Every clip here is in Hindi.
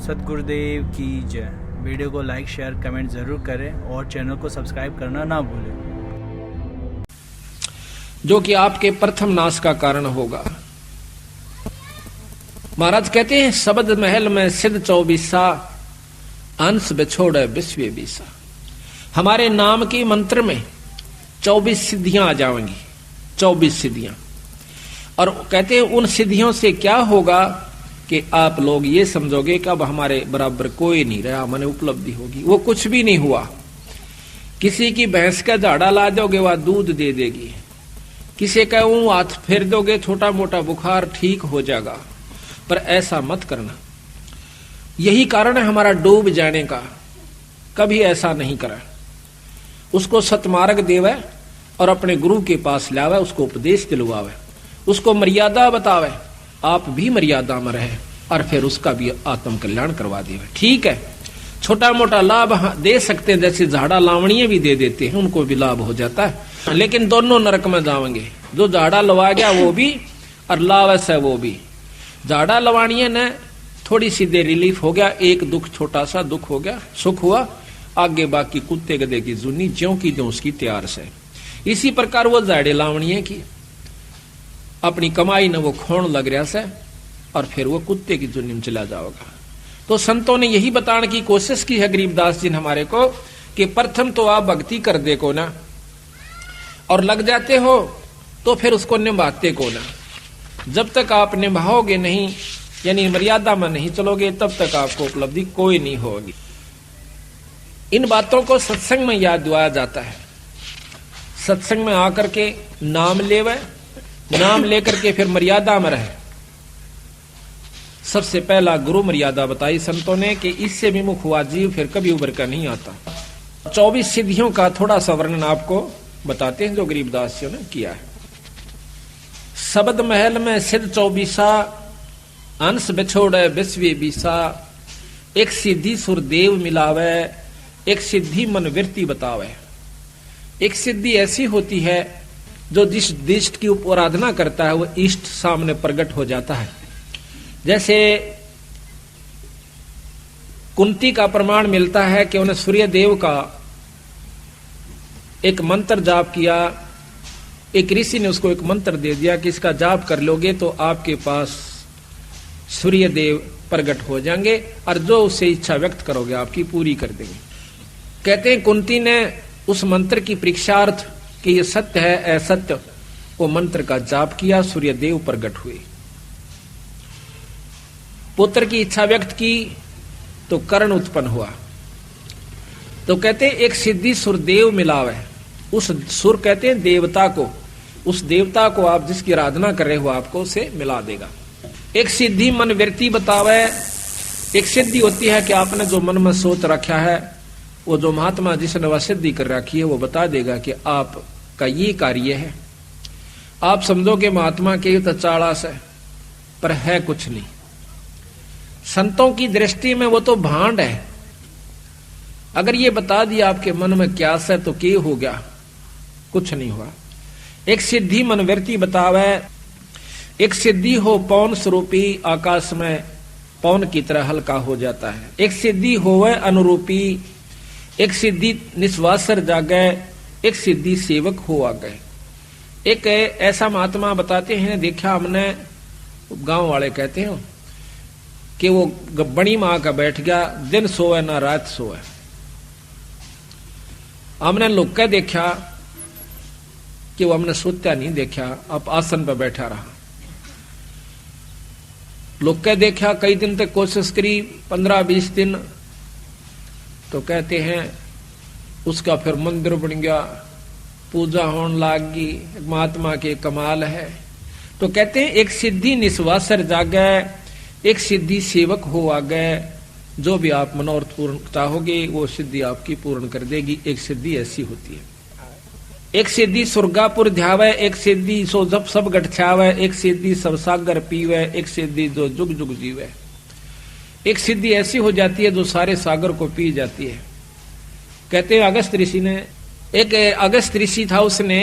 सतगुरुदेव की जय। वीडियो को लाइक शेयर कमेंट ज़रूर करें और चैनल को सब्सक्राइब करना ना भूलें, जो कि आपके प्रथम नाश का कारण होगा। महाराज कहते हैं शब्द महल में सिद्ध 24 अंश बिछोड़े विश्व बीसा। हमारे नाम के मंत्र में 24 सिद्धियां आ जाएंगी, 24 सिद्धियां। और कहते हैं उन सिद्धियों से क्या होगा कि आप लोग ये समझोगे कि अब हमारे बराबर कोई नहीं रहा, मैंने उपलब्धि होगी। वो कुछ भी नहीं हुआ। किसी की भैंस का झाड़ा ला दोगे वह दूध दे देगी, किसी का हाथ फेर दोगे छोटा मोटा बुखार ठीक हो जाएगा। पर ऐसा मत करना। यही कारण है हमारा डूब जाने का। कभी ऐसा नहीं करा। उसको सतमार्ग देवे और अपने गुरु के पास लावे, उसको उपदेश दिलवावे, उसको मर्यादा बतावे, आप भी मर्यादा में रहे और फिर उसका भी आत्म कल्याण करवा देवे। ठीक है, छोटा मोटा लाभ दे सकते हैं, जैसे झाड़ा लावणीय भी दे देते हैं, उनको भी लाभ हो जाता है। लेकिन दोनों नरक में जाएंगे, जो झाड़ा लवा गया वो भी और लावस है वो भी। झाड़ा लवाणीय ने थोड़ी सी देर रिलीफ हो गया, एक दुख छोटा सा दुख हो गया, सुख हुआ, आगे बाकी कुत्ते गधे की जुनी ज्यों की जो उसकी तैयार से। इसी प्रकार वो झाड़े लावणीय की अपनी कमाई न वो खोण लग रहा से और फिर वो कुत्ते की जुनी में चला जाओगा। तो संतों ने यही बताने की कोशिश की है गरीबदास जी ने हमारे को कि प्रथम तो आप भक्ति कर दे को ना, और लग जाते हो तो फिर उसको निभाते को ना। जब तक आप निभाओगे नहीं, यानी मर्यादा में नहीं चलोगे, तब तक आपको उपलब्धि कोई नहीं होगी। इन बातों को सत्संग में याद दिलाया जाता है। सत्संग में आकर के नाम लेवे, नाम लेकर के फिर मर्यादा में रहे। सबसे पहला गुरु मर्यादा बताई संतों ने कि इससे विमुख हुआ जीव फिर कभी उबर कर नहीं आता। 24 सिद्धियों का थोड़ा सा वर्णन आपको बताते हैं जो गरीबदास जी ने किया है। शब्द महल में सिद्ध 24 अंश बिछोड़े विश्व बीसा। एक सिद्धि सुरदेव मिलावे, एक सिद्धि मन वृत्ति बतावे। एक सिद्धि ऐसी होती है जो जिस इष्ट की आराधना करता है वो इष्ट सामने प्रकट हो जाता है। जैसे कुंती का प्रमाण मिलता है कि उन्हें सूर्य देव का एक मंत्र जाप किया। एक ऋषि ने उसको एक मंत्र दे दिया कि इसका जाप कर लोगे तो आपके पास सूर्य देव प्रकट हो जाएंगे और जो उससे इच्छा व्यक्त करोगे आपकी पूरी कर देंगे। कहते हैं कुंती ने उस मंत्र की परीक्षार्थ कि ये सत्य है असत्य, वो मंत्र का जाप किया, सूर्य देव प्रकट हुए। पुत्र की इच्छा व्यक्त की तो कर्ण उत्पन्न हुआ। तो कहते हैं एक सिद्धि सुरदेव मिलावे। उस सुर कहते हैं देवता को, उस देवता को आप जिसकी आराधना कर रहे हो आपको उसे मिला देगा। एक सिद्धि मन वृत्ति बतावे। एक सिद्धि होती है कि आपने जो मन में सोच रखा है, वो जो महात्मा जिसने वह सिद्धि कर रखी है वो बता देगा कि आपका ये कार्य है। आप समझोगे महात्मा के तो चाड़ास है, पर है कुछ नहीं। संतों की दृष्टि में वो तो भांड है। अगर ये बता दिया आपके मन में क्या है तो क्या हो गया, कुछ नहीं हुआ। एक सिद्धि मन वृत्ति बतावे। एक सिद्धि हो पौन स्वरूपी, आकाश में पौन की तरह हल्का हो जाता है। एक सिद्धि होवे अनुरूपी। एक सिद्धि निस्वासर जागे, एक सिद्धि सेवक हो आ गए। एक ऐसा महात्मा बताते हैं, देखा हमने, गांव वाले कहते हैं कि वो बड़ी मां का बैठ गया, दिन सोए ना रात सोए। हमने लुक के देखा कि वो हमने सोता नहीं देखा, अब आसन पर बैठा रहा। लुक के देखा, कई दिन तक कोशिश करी, 15-20 दिन, तो कहते हैं उसका फिर मंदिर बन गया, पूजा होने लगी। महात्मा के कमाल है। तो कहते हैं एक सिद्धि निस्वासर जागे, एक सिद्धि सेवक हो आ गए। जो भी आप मनोरथ पूर्ण चाहोगे वो सिद्धि आपकी पूर्ण कर देगी। एक सिद्धि ऐसी होती है। एक सिद्धि सुरगापुर ध्यावे, एक सिद्धि सो जब सब गठछावे, एक सिद्धि सब सागर पीवे, एक सिद्धि जो जुग जुग जीवे। एक सिद्धि ऐसी हो जाती है जो सारे सागर को पी जाती है। कहते हैं अगस्त ऋषि ने, एक अगस्त ऋषि था, उसने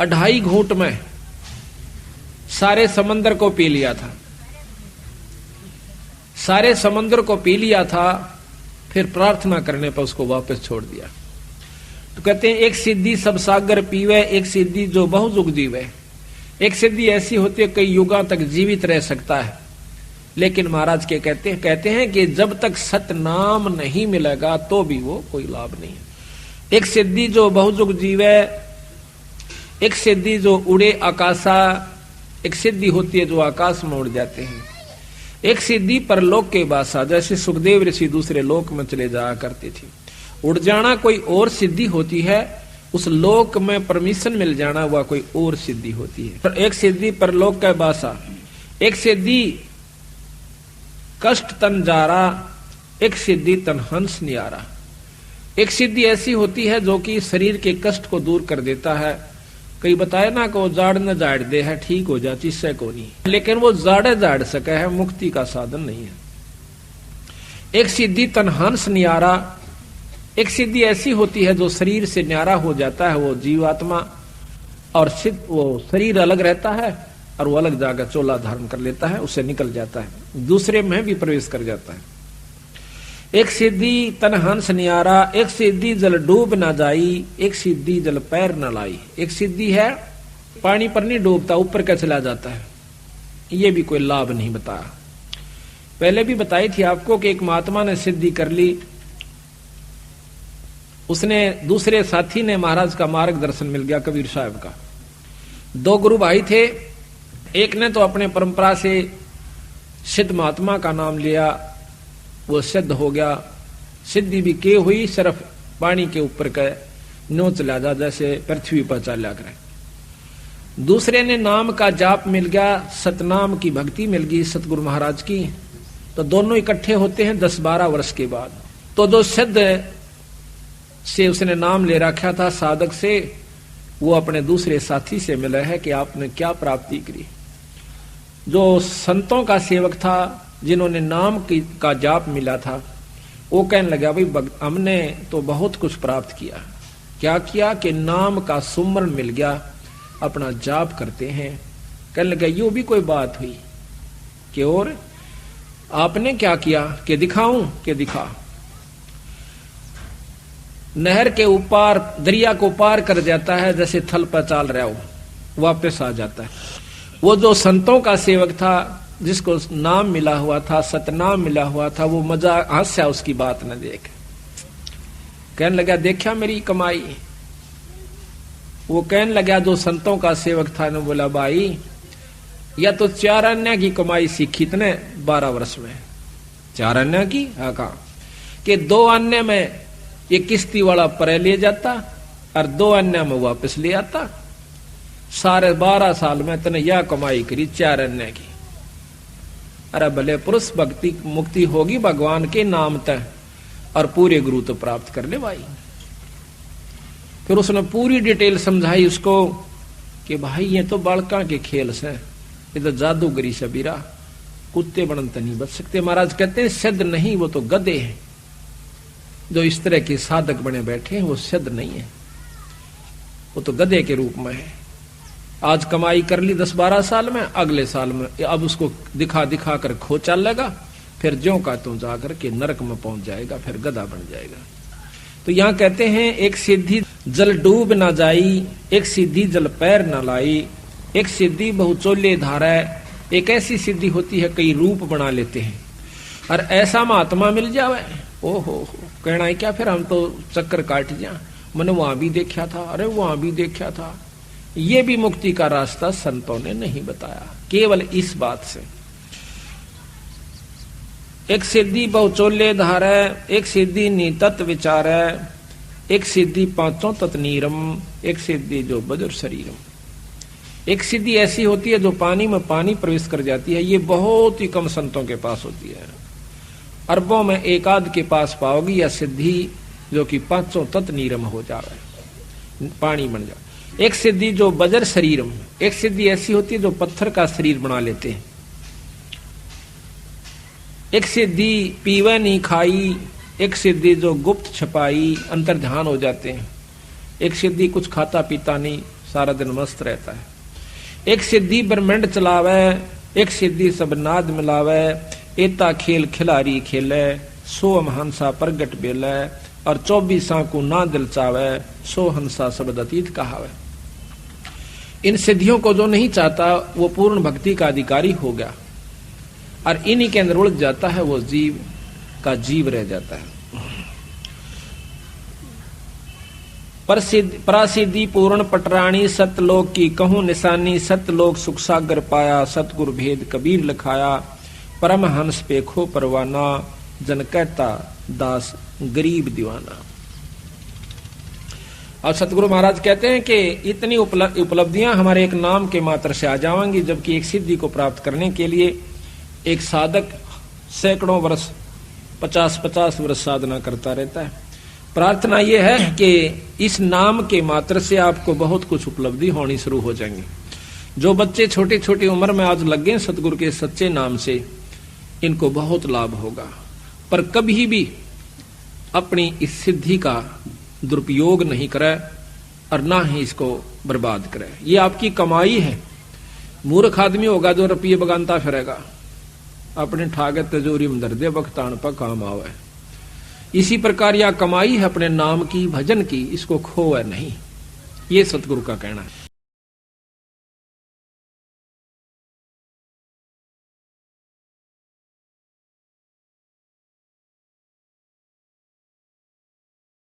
2.5 घूंट में सारे समंदर को पी लिया था। सारे समुद्र को पी लिया था, फिर प्रार्थना करने पर उसको वापस छोड़ दिया। तो कहते हैं एक सिद्धि सब सागर पीवे, एक सिद्धि जो बहुयुग जीवे। एक सिद्धि ऐसी होती है कई युगों तक जीवित रह सकता है, लेकिन महाराज के कहते हैं कि जब तक सत नाम नहीं मिलेगा तो भी वो कोई लाभ नहीं है। एक सिद्धि जो बहुयुग जीवे, एक सिद्धि जो उड़े आकाशा, एक सिद्धि होती है जो आकाश में उड़ जाते हैं। एक सिद्धि परलोक के बासा, जैसे सुखदेव ऋषि दूसरे लोक में चले जाया करते थे। उड़ जाना कोई और सिद्धि होती है, उस लोक में परमिशन मिल जाना वह कोई और सिद्धि होती है। एक सिद्धि परलोक का बासा, एक सिद्धि कष्ट तन जारा, एक सिद्धि तन हंस नियारा। एक सिद्धि ऐसी होती है जो कि शरीर के कष्ट को दूर कर देता है। कई बताए ना को जाड़ न जाड़ दे है, ठीक हो जाती से को नहीं, लेकिन वो जाड़े जाड़ सके है, मुक्ति का साधन नहीं है। एक सिद्धि तन हंस नियारा, एक सिद्धि ऐसी होती है जो शरीर से न्यारा हो जाता है, वो जीवात्मा और सिद्ध, वो शरीर अलग रहता है और वो अलग जाकर चोला धारण कर लेता है, उससे निकल जाता है, दूसरे में भी प्रवेश कर जाता है। एक सिद्धि तन हंस नियारा, एक सिद्धि जल डूब ना जाई, एक सिद्धि जल पैर न लाई। एक सिद्धि है पानी पर नहीं डूबता, ऊपर का चला जाता है, ये भी कोई लाभ नहीं बताया। पहले भी बताई थी आपको कि एक महात्मा ने सिद्धि कर ली, उसने दूसरे साथी ने महाराज का मार्गदर्शन मिल गया, कबीर साहब का। दो गुरु भाई थे, एक ने तो अपने परंपरा से सिद्ध महात्मा का नाम लिया, वो सिद्ध हो गया, सिद्धि भी के हुई, सिर्फ पानी के ऊपर का नो चला जा, जैसे पृथ्वी पर चला करे। दूसरे ने नाम का जाप मिल गया, सतनाम की भक्ति मिल गई सतगुरु महाराज की। तो दोनों इकट्ठे होते हैं 10-12 वर्ष के बाद। तो जो सिद्ध से उसने नाम ले रखा था साधक से, वो अपने दूसरे साथी से मिला है कि आपने क्या प्राप्ति करी। जो संतों का सेवक था, जिन्होंने नाम का जाप मिला था, वो कहने लगा भाई हमने तो बहुत कुछ प्राप्त किया। क्या किया कि नाम का सुमरण मिल गया, अपना जाप करते हैं। कहने लगा यो भी कोई बात हुई कि और आपने क्या किया कि दिखाऊं कि दिखा। नहर के ऊपर दरिया को पार कर जाता है, जैसे थल पर चाल रहा हो, वापस आ जाता है। वो जो संतों का सेवक था, जिसको नाम मिला हुआ था, सतनाम मिला हुआ था, वो मजा हंसा उसकी बात न देख। कहने लगा देखा मेरी कमाई। वो कहने लगा जो संतों का सेवक था ने बोला भाई या तो 4 अन्य की कमाई सीखी तने 12 वर्ष में। 4 अन्य की? हाँ कहा कि 2 अन्य में ये किश्ती वाला परे ले जाता और 2 अन्य में वापस ले आता। सारे 12 साल में तने यह कमाई करी 4 अन्य की। अरे भले पुरुष भक्ति मुक्ति होगी भगवान के नाम तय और पूरे गुरु तो प्राप्त कर ले भाई। फिर उसने पूरी डिटेल समझाई उसको कि भाई ये तो बालका के खेल से, ये तो जादूगरी सबीरा, कुत्ते बनन तो नहीं बच सकते। महाराज कहते हैं सिद्ध नहीं, वो तो गधे हैं। जो इस तरह के साधक बने बैठे हैं वो सिद्ध नहीं है, वो तो गधे के रूप में है। आज कमाई कर ली 10-12 साल में, अगले साल में अब उसको दिखा दिखा कर खो चल लेगा, फिर ज्यों का त्यों जाकर के नरक में पहुंच जाएगा, फिर गधा बन जाएगा। तो यहाँ कहते हैं एक सिद्धि जल डूब ना जाई, एक सिद्धि जल पैर ना लाई, एक सिद्धि बहुचोले धारा। एक ऐसी सिद्धि होती है कई रूप बना लेते हैं, और ऐसा महात्मा मिल जावे ओहो कहना है क्या, फिर हम तो चक्कर काट जा, मैंने वहां भी देखा था, अरे वहां भी देखा था। ये भी मुक्ति का रास्ता संतों ने नहीं बताया, केवल इस बात से। एक सिद्धि बहुचोले धारा, एक सिद्धि नितत विचार, एक सिद्धि पांचों तत्नीरम, एक सिद्धि जो बजर शरीरम। एक सिद्धि ऐसी होती है जो पानी में पानी प्रवेश कर जाती है, ये बहुत ही कम संतों के पास होती है। अरबों में एक आध के पास पाओगी या सिद्धि जो कि पांचों तत्व नीरम हो जावे, पानी बन जाए। एक सिद्धि जो बजर शरीरम, एक सिद्धि ऐसी होती है जो पत्थर का शरीर बना लेते हैं। एक सिद्धि पीवे नहीं खाई, एक सिद्धि जो गुप्त छपाई, अंतर ध्यान हो जाते हैं। एक सिद्धि कुछ खाता पीता नहीं, सारा दिन मस्त रहता है। एक सिद्धि ब्रह्मांड चलावे, एक सिद्धि सब नाद मिलावे, एता खेल खिलारी खेले, सो हंसा प्रगट बेले, और 24 को ना दिल चावे, सो हंसा शब्द अतीत कहावे। इन सिद्धियों को जो नहीं चाहता वो पूर्ण भक्ति का अधिकारी हो गया, और इन्हीं के अंदर उलझ जाता है, वो जीव का जीव रह जाता है। परासिद्धि पूर्ण पटराणी, सतलोक की कहूं निशानी, सतलोक सुख सागर पाया, सतगुरु भेद कबीर लिखाया, परमहंस पेखो परवाना, जन कहता दास गरीब दीवाना। और सतगुरु महाराज कहते हैं कि इतनी उपलब्धियां हमारे एक नाम के मात्र से आ जाएंगी, जबकि एक सिद्धि को प्राप्त करने के लिए एक साधक सैकड़ों वर्ष 50-50 वर्ष साधना करता रहता है। प्रार्थना यह है कि इस नाम के मात्र से आपको बहुत कुछ उपलब्धि होनी शुरू हो जाएंगी। जो बच्चे छोटी छोटी उम्र में आज लग गए सतगुरु के सच्चे नाम से, इनको बहुत लाभ होगा, पर कभी भी अपनी इस सिद्धि का दुरुपयोग नहीं करे और ना ही इसको बर्बाद करे। ये आपकी कमाई है। मूर्ख आदमी होगा जो रुपये बगानता फिरेगा, अपने ठागे तिजोरी में धर दे, बख्तान पर काम आवे। इसी प्रकार यह कमाई है अपने नाम की, भजन की, इसको खोए नहीं। ये सतगुरु का कहना है।